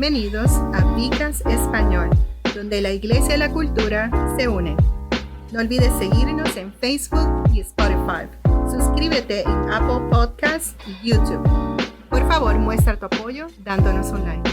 Bienvenidos a Vicas Español, donde la iglesia y la cultura se unen. No olvides seguirnos en Facebook y Spotify. Suscríbete en Apple Podcasts y YouTube. Por favor, muestra tu apoyo dándonos un like.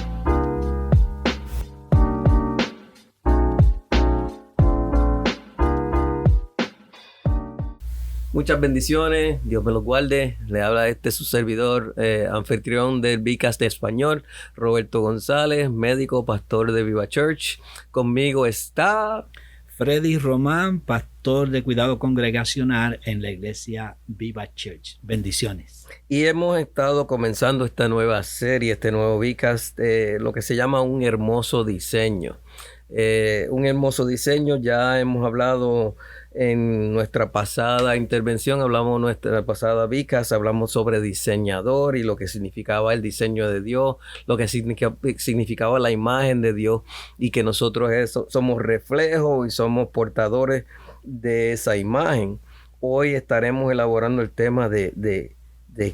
Muchas bendiciones, Dios me los guarde. Le habla su servidor, anfitrión del Vicas de Español, Roberto González, médico, pastor de Viva Church. Conmigo está Freddy Román, pastor de cuidado congregacional en la iglesia Viva Church. Bendiciones. Y hemos estado comenzando esta nueva serie, este nuevo Vicas, lo que se llama un hermoso diseño. Un hermoso diseño, ya hemos hablado en nuestra pasada intervención, hablamos nuestra pasada Vicas, hablamos sobre diseñador y lo que significaba el diseño de Dios, lo que significaba la imagen de Dios y que nosotros somos reflejos y somos portadores de esa imagen. Hoy estaremos elaborando el tema de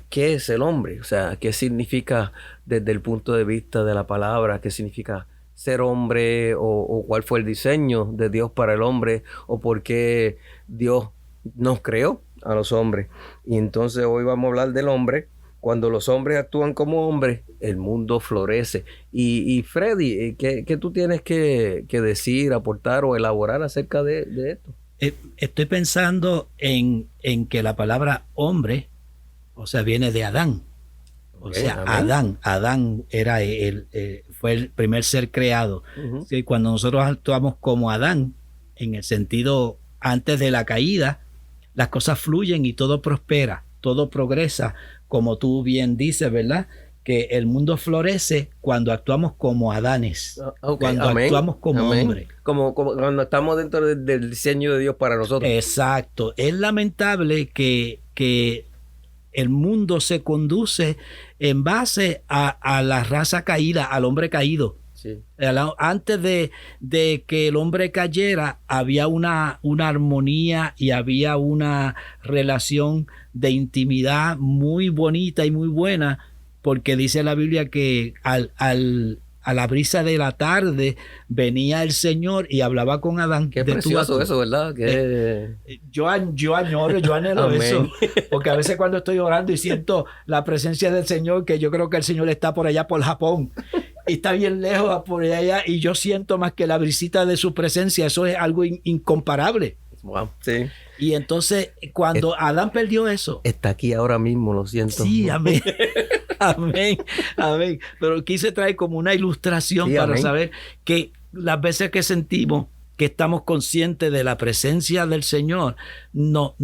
qué es el hombre, o sea, qué significa desde el punto de vista de la palabra, qué significa ser hombre o cuál fue el diseño de Dios para el hombre o por qué Dios nos creó a los hombres. Y entonces hoy vamos a hablar del hombre. Cuando los hombres actúan como hombres, el mundo florece. Y Freddy, ¿qué tú tienes que decir, aportar o elaborar acerca de esto? Estoy pensando en que la palabra hombre, o sea, viene de Adán. O sea, Adán era fue el primer ser creado. Uh-huh. ¿Sí? Cuando nosotros actuamos como Adán, en el sentido antes de la caída, las cosas fluyen y todo prospera, todo progresa, como tú bien dices, ¿verdad? Que el mundo florece cuando actuamos como Adanes, cuando actuamos como hombres. Como cuando estamos dentro del diseño de Dios para nosotros. Exacto. Es lamentable que el mundo se conduce en base a la raza caída, al hombre caído. Sí. Antes de que el hombre cayera, había una armonía y había una relación de intimidad muy bonita y muy buena, porque dice la Biblia que a la brisa de la tarde venía el Señor y hablaba con Adán. Qué precioso eso, ¿verdad? Yo anhelo eso, porque a veces cuando estoy orando y siento la presencia del Señor, que yo creo que el Señor está por allá por Japón y está bien lejos por allá, y yo siento más que la brisita de su presencia. Eso es algo incomparable. Wow, sí. Y entonces cuando Adán perdió eso, está aquí ahora mismo, lo siento. Sí, amén. Amén, amén. Pero quise traer como una ilustración, sí, para amén, saber que las veces que sentimos que estamos conscientes de la presencia del Señor, no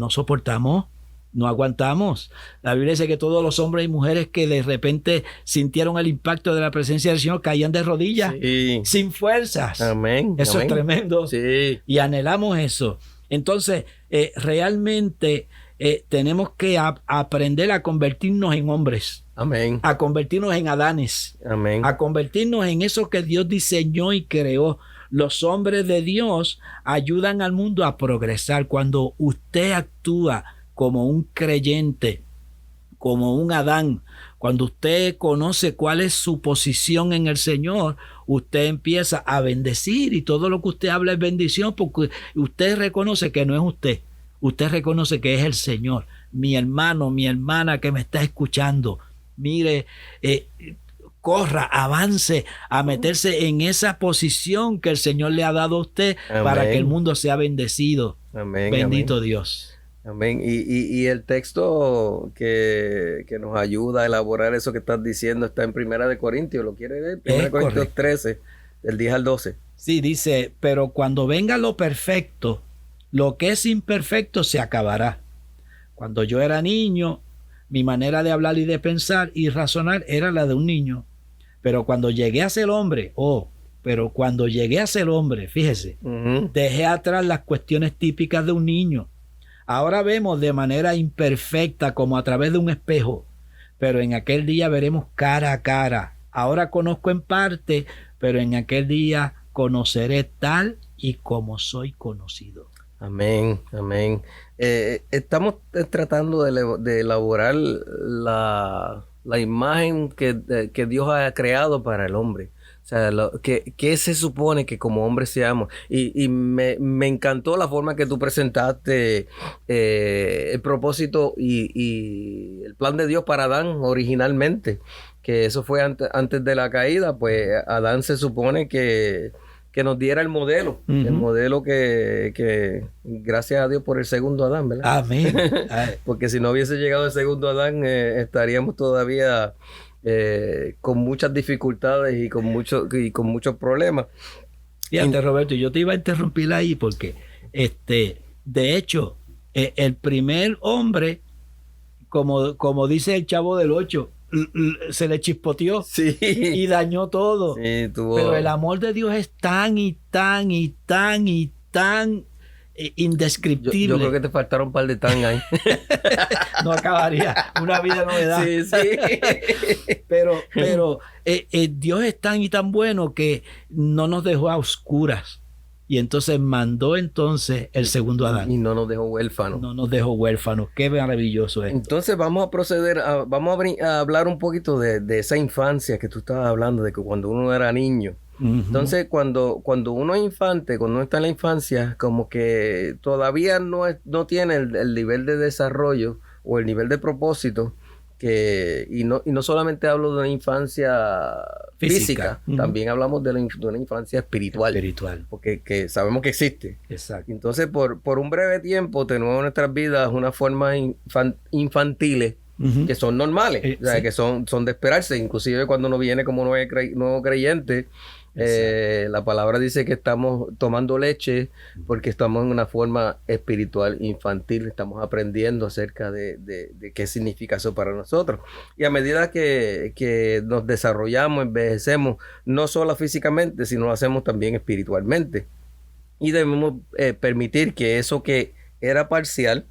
soportamos, no aguantamos. La Biblia dice que todos los hombres y mujeres que de repente sintieron el impacto de la presencia del Señor caían de rodillas, sí, sin fuerzas. Amén. Eso amén, es tremendo. Sí. Y anhelamos eso. Entonces, realmente tenemos que aprender a convertirnos en hombres. Amén. A convertirnos en Adanes. Amén. A convertirnos en eso que Dios diseñó y creó. Los hombres de Dios ayudan al mundo a progresar. Cuando usted actúa como un creyente, como un Adán, cuando usted conoce cuál es su posición en el Señor, usted empieza a bendecir, y todo lo que usted habla es bendición, porque usted reconoce que no es usted. Usted reconoce que es el Señor. Mi hermano, mi hermana que me está escuchando, mire, corra, avance a meterse en esa posición que el Señor le ha dado a usted. Amén. Para que el mundo sea bendecido. Amén, bendito amén. Dios. Amén. Y el texto que nos ayuda a elaborar eso que estás diciendo está en 1 Corintios. ¿Lo quiere ver? 1 Corintios 13, del 10 al 12. Sí, dice, pero cuando venga lo perfecto, lo que es imperfecto se acabará. Cuando yo era niño, mi manera de hablar y de pensar y razonar era la de un niño. Pero cuando llegué a ser hombre, fíjese, uh-huh, dejé atrás las cuestiones típicas de un niño. Ahora vemos de manera imperfecta, como a través de un espejo, pero en aquel día veremos cara a cara. Ahora conozco en parte, pero en aquel día conoceré tal y como soy conocido. Amén, amén. Estamos tratando de elaborar la la imagen que Dios ha creado para el hombre. O sea, ¿qué se supone que como hombres seamos? Y me encantó la forma que tú presentaste el propósito y el plan de Dios para Adán originalmente, que eso fue antes de la caída. Pues Adán se supone que nos diera el modelo, el modelo que gracias a Dios por el segundo Adán, ¿verdad? Amén. Porque si no hubiese llegado el segundo Adán, estaríamos todavía con muchas dificultades y con muchos problemas. Fíjate, Roberto, yo te iba a interrumpir ahí porque, de hecho, el primer hombre, como dice el Chavo del 8, se le chispoteó y dañó todo. Sí, pero el amor de Dios es tan y tan y tan y tan indescriptible. Yo creo que te faltaron un par de tan ahí. No acabaría. Una vida no me da. Sí. Pero Dios es tan y tan bueno que no nos dejó a oscuras. Y entonces mandó el segundo Adán. Y no nos dejó huérfanos. No nos dejó huérfanos. Qué maravilloso es. Entonces vamos a proceder, a hablar un poquito de esa infancia que tú estabas hablando, de que cuando uno era niño. Entonces cuando uno es infante, cuando uno está en la infancia, como que todavía no tiene el nivel de desarrollo o el nivel de propósito. Y no solamente hablo de una infancia física, también hablamos de una infancia espiritual. Porque que sabemos que existe. Exacto. Entonces, por un breve tiempo, tenemos en nuestras vidas una forma infantiles que son normales, o sea, que son de esperarse. Inclusive cuando uno viene como nuevo creyente, la palabra dice que estamos tomando leche porque estamos en una forma espiritual infantil, estamos aprendiendo acerca de qué significa eso para nosotros. Y a medida que nos desarrollamos, envejecemos, no solo físicamente, sino lo hacemos también espiritualmente. Y debemos permitir que eso que era parcial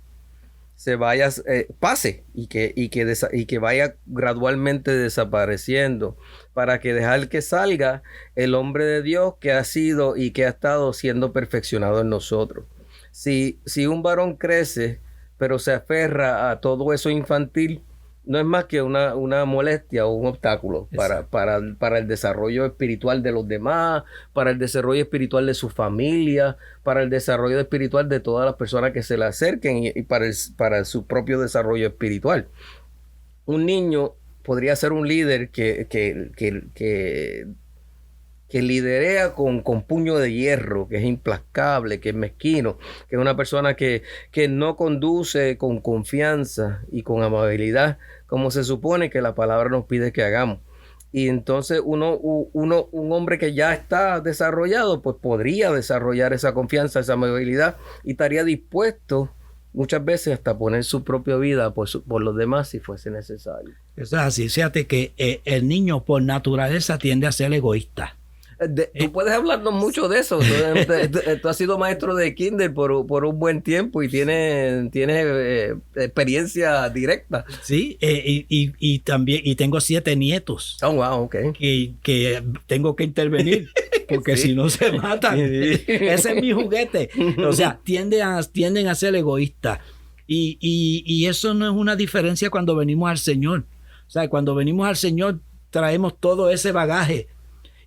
pase y que vaya gradualmente desapareciendo, para que dejar que salga el hombre de Dios que ha sido y que ha estado siendo perfeccionado en nosotros. Si un varón crece pero se aferra a todo eso infantil, no es más que una molestia o un obstáculo para el desarrollo espiritual de los demás, para el desarrollo espiritual de su familia, para el desarrollo espiritual de todas las personas que se le acerquen y para su propio desarrollo espiritual. Un niño podría ser un líder que liderea con puño de hierro, que es implacable, que es mezquino, que es una persona que no conduce con confianza y con amabilidad, como se supone que la palabra nos pide que hagamos. Y entonces un hombre que ya está desarrollado, pues podría desarrollar esa confianza, esa amabilidad, y estaría dispuesto muchas veces hasta poner su propia vida por los demás si fuese necesario. Eso es así. Fíjate que el niño por naturaleza tiende a ser egoísta. Tú puedes hablarnos mucho de eso. Tú has sido maestro de kinder por un buen tiempo y tienes experiencia directa. Sí, y también tengo 7 nietos. Oh, wow, okay. Que tengo que intervenir porque si no se matan. Ese es mi juguete. O sea, tienden a ser egoístas. Y eso no es una diferencia cuando venimos al Señor. O sea, cuando venimos al Señor traemos todo ese bagaje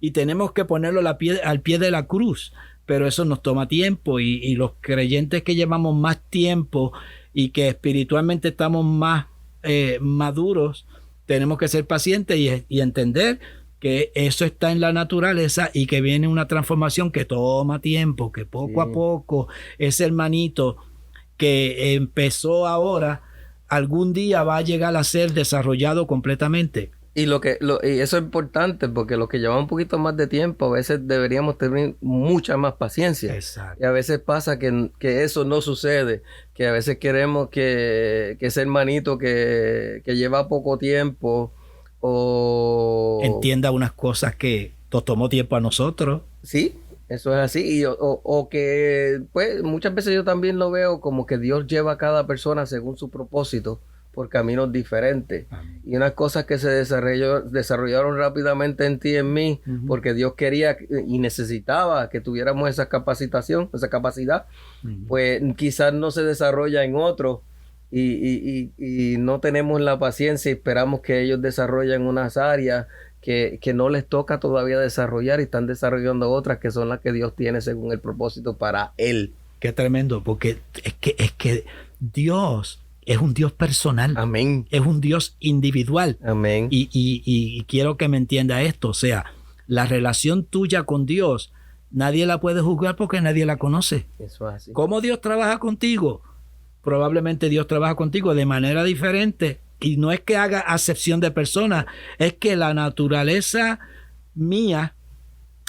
y tenemos que ponerlo al pie de la cruz, pero eso nos toma tiempo y los creyentes que llevamos más tiempo y que espiritualmente estamos más maduros, tenemos que ser pacientes y entender que eso está en la naturaleza y que viene una transformación que toma tiempo, que poco a poco ese hermanito que empezó ahora, algún día va a llegar a ser desarrollado completamente. Y eso es importante porque los que llevan un poquito más de tiempo, a veces deberíamos tener mucha más paciencia. Exacto. Y a veces pasa que eso no sucede, que a veces queremos que ese hermanito que lleva poco tiempo entienda unas cosas que nos tomó tiempo a nosotros. Sí, eso es así. O que pues muchas veces yo también lo veo como que Dios lleva a cada persona según su propósito por caminos diferentes. Amén. Y unas cosas que se desarrollaron rápidamente en ti y en mí, porque Dios quería y necesitaba que tuviéramos esa capacidad, pues quizás no se desarrolla en otro y no tenemos la paciencia y esperamos que ellos desarrollen unas áreas que no les toca todavía desarrollar y están desarrollando otras que son las que Dios tiene según el propósito para él. Qué tremendo, porque es que Dios es un Dios personal. Amén. Es un Dios individual. Amén. Y quiero que me entienda esto. O sea, la relación tuya con Dios, nadie la puede juzgar porque nadie la conoce. Eso es así. ¿Cómo Dios trabaja contigo? Probablemente Dios trabaja contigo de manera diferente. Y no es que haga acepción de personas, es que la naturaleza mía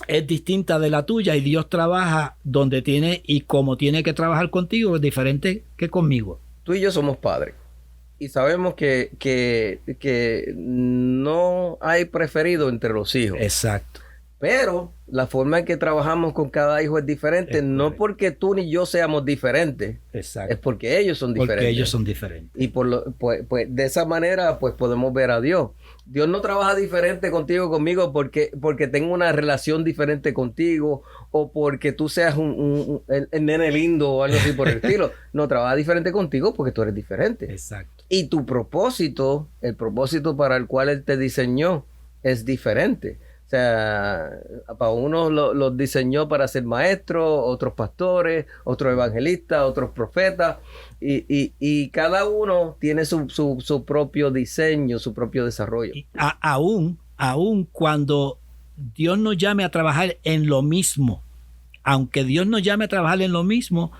es distinta de la tuya y Dios trabaja donde tiene y como tiene que trabajar contigo es diferente que conmigo. Tú y yo somos padres y sabemos que no hay preferido entre los hijos. Exacto. Pero la forma en que trabajamos con cada hijo es diferente, Es no correcto. porque tú ni yo seamos diferentes, Exacto. es porque ellos son diferentes. Porque ellos son diferentes. Y pues, de esa manera pues podemos ver a Dios. Dios no trabaja diferente contigo, conmigo, porque tengo una relación diferente contigo o porque tú seas el nene lindo o algo así por el estilo. No, trabaja diferente contigo porque tú eres diferente. Exacto. Y tu propósito, el propósito para el cual Él te diseñó es diferente. O sea, para unos los diseñó para ser maestros, otros pastores, otros evangelistas, otros profetas. Y cada uno tiene su propio diseño, su propio desarrollo. Y aún cuando Dios nos llame a trabajar en lo mismo, aunque Dios nos llame a trabajar en lo mismo,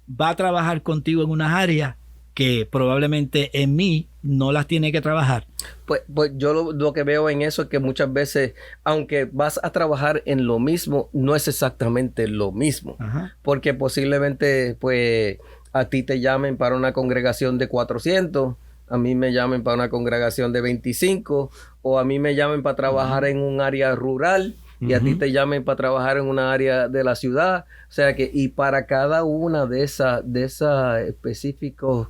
va a trabajar contigo en unas áreas que probablemente en mí no las tiene que trabajar. Pues yo lo que veo en eso es que muchas veces, aunque vas a trabajar en lo mismo, no es exactamente lo mismo. Ajá. Porque posiblemente pues a ti te llamen para una congregación de 400, a mí me llamen para una congregación de 25, o a mí me llamen para trabajar en un área rural y a ti te llamen para trabajar en una área de la ciudad. O sea que, y para cada una de esas específicos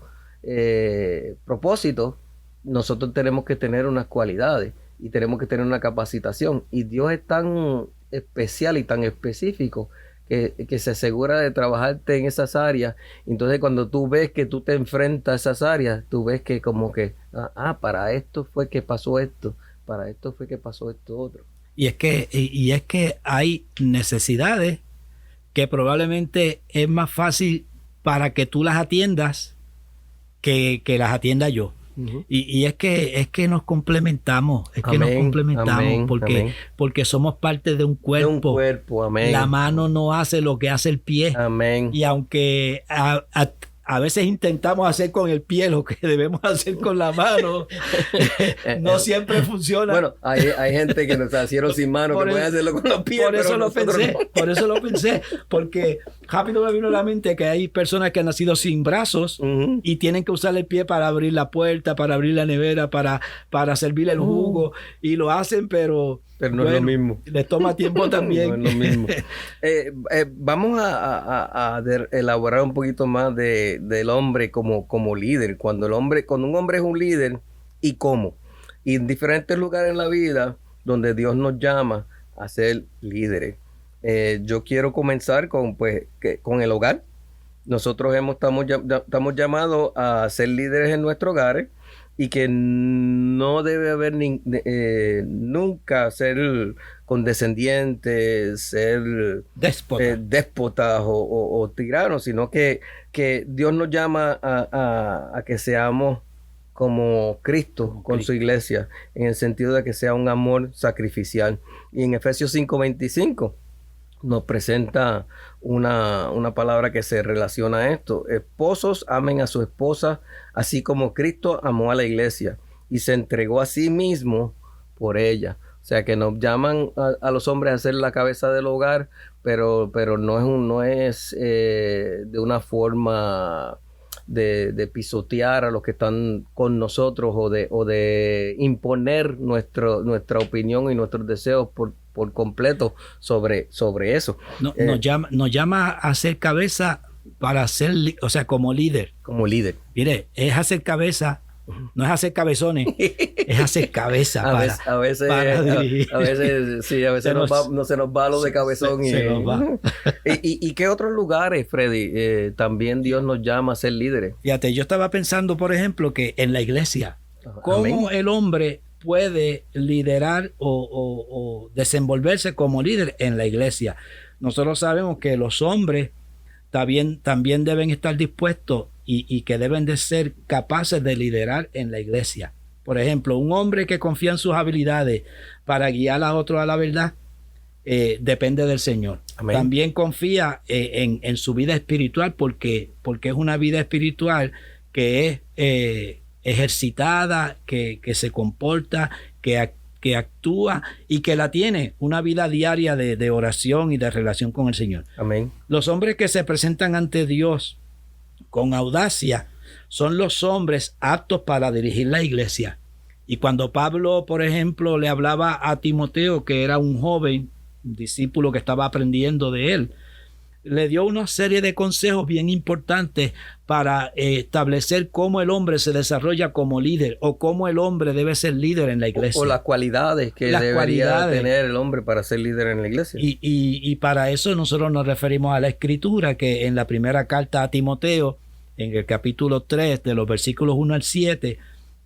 propósitos, nosotros tenemos que tener unas cualidades y tenemos que tener una capacitación. Y Dios es tan especial y tan específico que se asegura de trabajarte en esas áreas. Entonces cuando tú ves que tú te enfrentas a esas áreas, tú ves que como que, para esto fue que pasó esto, para esto fue que pasó esto otro. Y es que hay necesidades que probablemente es más fácil para que tú las atiendas que las atienda yo. Uh-huh. Y es que nos complementamos, Amén, porque somos parte de un cuerpo. De un cuerpo, amén. La mano no hace lo que hace el pie. Amén. Y aunque a veces intentamos hacer con el pie lo que debemos hacer con la mano, no siempre funciona. Bueno, hay gente que nos nacieron sin mano, que pueden hacerlo con los pies. Por eso lo pensé, no. porque rápido me vino a la mente que hay personas que han nacido sin brazos Uh-huh. y tienen que usar el pie para abrir la puerta, para abrir la nevera, para servirle el jugo, y lo hacen, pero no es lo mismo. Les toma tiempo también. No es lo mismo. Vamos a elaborar un poquito más del hombre como líder. Cuando un hombre es un líder, ¿y cómo? Y en diferentes lugares en la vida donde Dios nos llama a ser líderes. Yo quiero comenzar con el hogar. Nosotros estamos llamados a ser líderes en nuestros hogares y que no debe haber nunca ser condescendientes, ser déspotas o tiranos, sino que Dios nos llama a que seamos como Cristo con su iglesia, en el sentido de que sea un amor sacrificial. Y en Efesios 5:25 nos presenta una palabra que se relaciona a esto. Esposos, amen a su esposa, así como Cristo amó a la iglesia y se entregó a sí mismo por ella. O sea que nos llaman a los hombres a ser la cabeza del hogar, pero no es de una forma de pisotear a los que están con nosotros o de imponer nuestra opinión y nuestros deseos por completo sobre eso. Nos llama a ser cabeza para ser, o sea, como líder. Como líder. Mire, es hacer cabeza No es hacer cabezones, es hacer cabeza A veces sí, a veces no se nos va lo de cabezón. Se nos va. ¿Y qué otros lugares, Freddy, también Dios nos llama a ser líderes? Fíjate, yo estaba pensando, por ejemplo, que en la iglesia, cómo el hombre puede liderar o desenvolverse como líder en la iglesia. Nosotros sabemos que los hombres también deben estar dispuestos y que deben de ser capaces de liderar en la iglesia. Por ejemplo, un hombre que confía en sus habilidades para guiar a otros a la verdad, depende del Señor. Amén. También confía en su vida espiritual porque es una vida espiritual que es ejercitada, que se comporta, que actúa y que la tiene una vida diaria de oración y de relación con el Señor. Amén. Los hombres que se presentan ante Dios con audacia son los hombres aptos para dirigir la iglesia. Y cuando Pablo, por ejemplo, le hablaba a Timoteo, que era un joven discípulo que estaba aprendiendo de él, le dio una serie de consejos bien importantes para establecer cómo el hombre se desarrolla como líder o cómo el hombre debe ser líder en la iglesia. O las cualidades que debería tener el hombre para ser líder en la iglesia. Y para eso nosotros nos referimos a la Escritura, que en la primera carta a Timoteo, en el capítulo 3, de los versículos 1 al 7,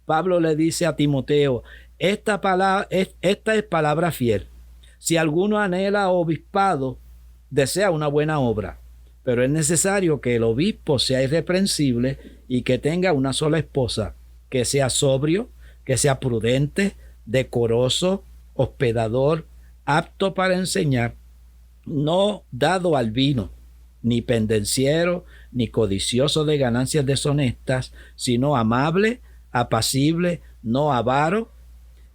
Pablo le dice a Timoteo, esta es palabra fiel. Si alguno anhela obispado, desea una buena obra, pero es necesario que el obispo sea irreprensible y que tenga una sola esposa, que sea sobrio, que sea prudente, decoroso, hospedador, apto para enseñar, no dado al vino, ni pendenciero, ni codicioso de ganancias deshonestas, sino amable, apacible, no avaro,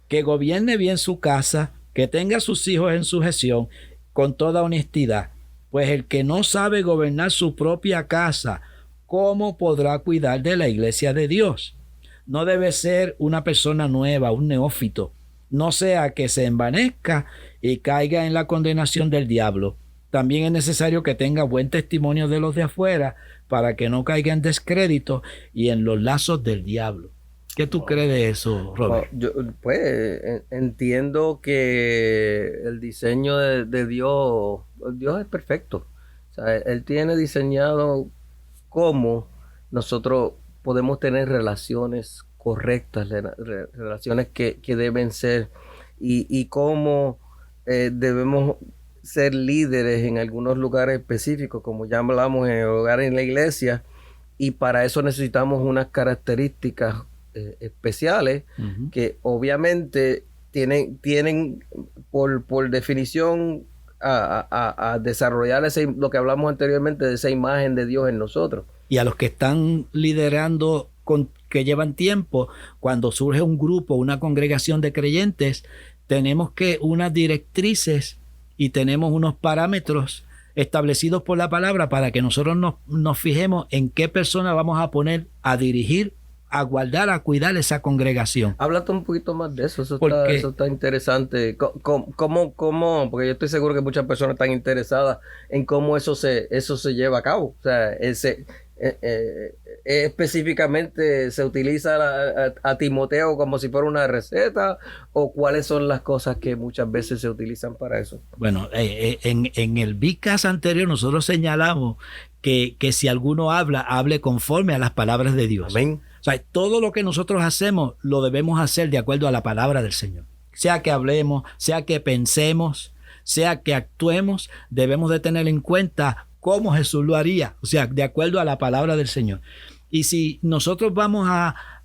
que gobierne bien su casa, que tenga a sus hijos en sujeción, con toda honestidad, pues el que no sabe gobernar su propia casa, ¿cómo podrá cuidar de la iglesia de Dios? No debe ser una persona nueva, un neófito, no sea que se envanezca y caiga en la condenación del diablo. También es necesario que tenga buen testimonio de los de afuera para que no caiga en descrédito y en los lazos del diablo. ¿Qué tú crees de eso, Robert? Yo entiendo que el diseño de Dios es perfecto. O sea, Él tiene diseñado cómo nosotros podemos tener relaciones correctas, relaciones que deben ser, y cómo debemos ser líderes en algunos lugares específicos, como ya hablamos en el hogar, en la iglesia, y para eso necesitamos unas características especiales que obviamente tienen por definición a desarrollar lo que hablamos anteriormente de esa imagen de Dios en nosotros. Y a los que están liderando, que llevan tiempo, cuando surge un grupo, una congregación de creyentes, tenemos unas directrices y tenemos unos parámetros establecidos por la palabra para que nosotros nos fijemos en qué persona vamos a poner a dirigir, a guardar, a cuidar esa congregación. Háblate un poquito más de eso, eso está interesante. ¿Cómo? Porque yo estoy seguro que muchas personas están interesadas en cómo eso se lleva a cabo. O sea, específicamente se utiliza a Timoteo como si fuera una receta, o cuáles son las cosas que muchas veces se utilizan para eso. Bueno, en el Vicas anterior nosotros señalamos que si alguno hable conforme a las palabras de Dios. Amén. O sea, todo lo que nosotros hacemos lo debemos hacer de acuerdo a la palabra del Señor. Sea que hablemos, sea que pensemos, sea que actuemos, debemos de tener en cuenta cómo Jesús lo haría, o sea, de acuerdo a la palabra del Señor. Y si nosotros vamos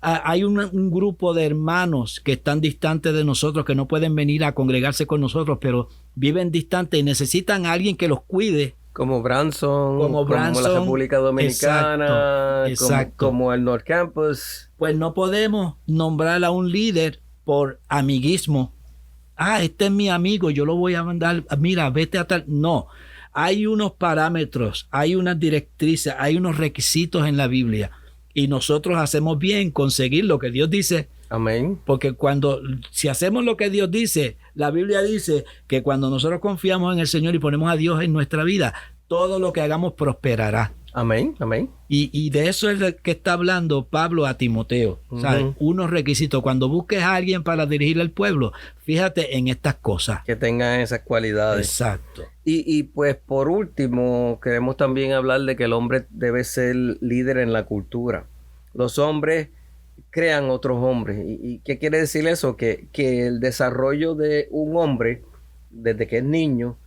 hay un grupo de hermanos que están distantes de nosotros, que no pueden venir a congregarse con nosotros, pero viven distantes y necesitan a alguien que los cuide. Como Branson, como la República Dominicana, exacto. Como el North Campus. Pues no podemos nombrar a un líder por amiguismo. Este es mi amigo, yo lo voy a mandar, mira, vete a tal. No, hay unos parámetros, hay unas directrices, hay unos requisitos en la Biblia. Y nosotros hacemos bien conseguir lo que Dios dice. Amén. Porque si hacemos lo que Dios dice, la Biblia dice que cuando nosotros confiamos en el Señor y ponemos a Dios en nuestra vida, todo lo que hagamos prosperará. Amén, amén. Y de eso es de que está hablando Pablo a Timoteo. ¿Sabes? Unos requisitos. Cuando busques a alguien para dirigir al pueblo, fíjate en estas cosas. Que tengan esas cualidades. Exacto. Y pues por último, queremos también hablar de que el hombre debe ser líder en la cultura. Los hombres crean otros hombres. ¿Y qué quiere decir eso? Que el desarrollo de un hombre, desde que es niño,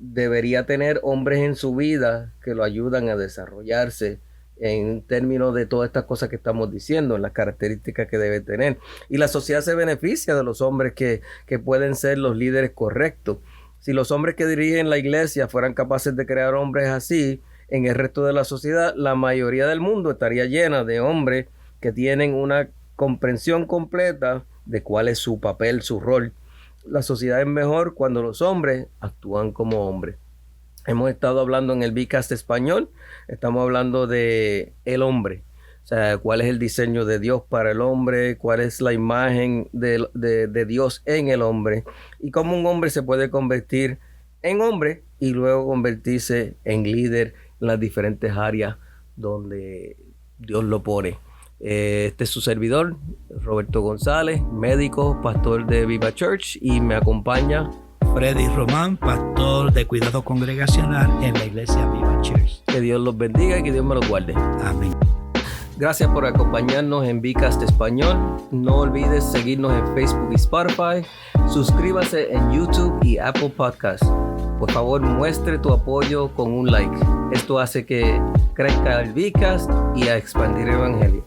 debería tener hombres en su vida que lo ayudan a desarrollarse en términos de todas estas cosas que estamos diciendo, en las características que debe tener. Y la sociedad se beneficia de los hombres que pueden ser los líderes correctos. Si los hombres que dirigen la iglesia fueran capaces de crear hombres así, en el resto de la sociedad, la mayoría del mundo estaría llena de hombres que tienen una comprensión completa de cuál es su papel, su rol. La sociedad es mejor cuando los hombres actúan como hombres. Hemos estado hablando en el Vicast español, estamos hablando de el hombre. O sea, cuál es el diseño de Dios para el hombre, cuál es la imagen de Dios en el hombre y cómo un hombre se puede convertir en hombre y luego convertirse en líder en las diferentes áreas donde Dios lo pone. Este es su servidor, Roberto González, médico, pastor de Viva Church, y me acompaña Freddy Román, pastor de cuidado congregacional en la iglesia Viva Church. Que Dios los bendiga y que Dios me los guarde. Amén. Gracias por acompañarnos en Vicast Español. No olvides seguirnos en Facebook y Spotify. Suscríbase en YouTube y Apple Podcasts. Por favor, muestre tu apoyo con un like. Esto hace que crezca el Vicast y a expandir el Evangelio.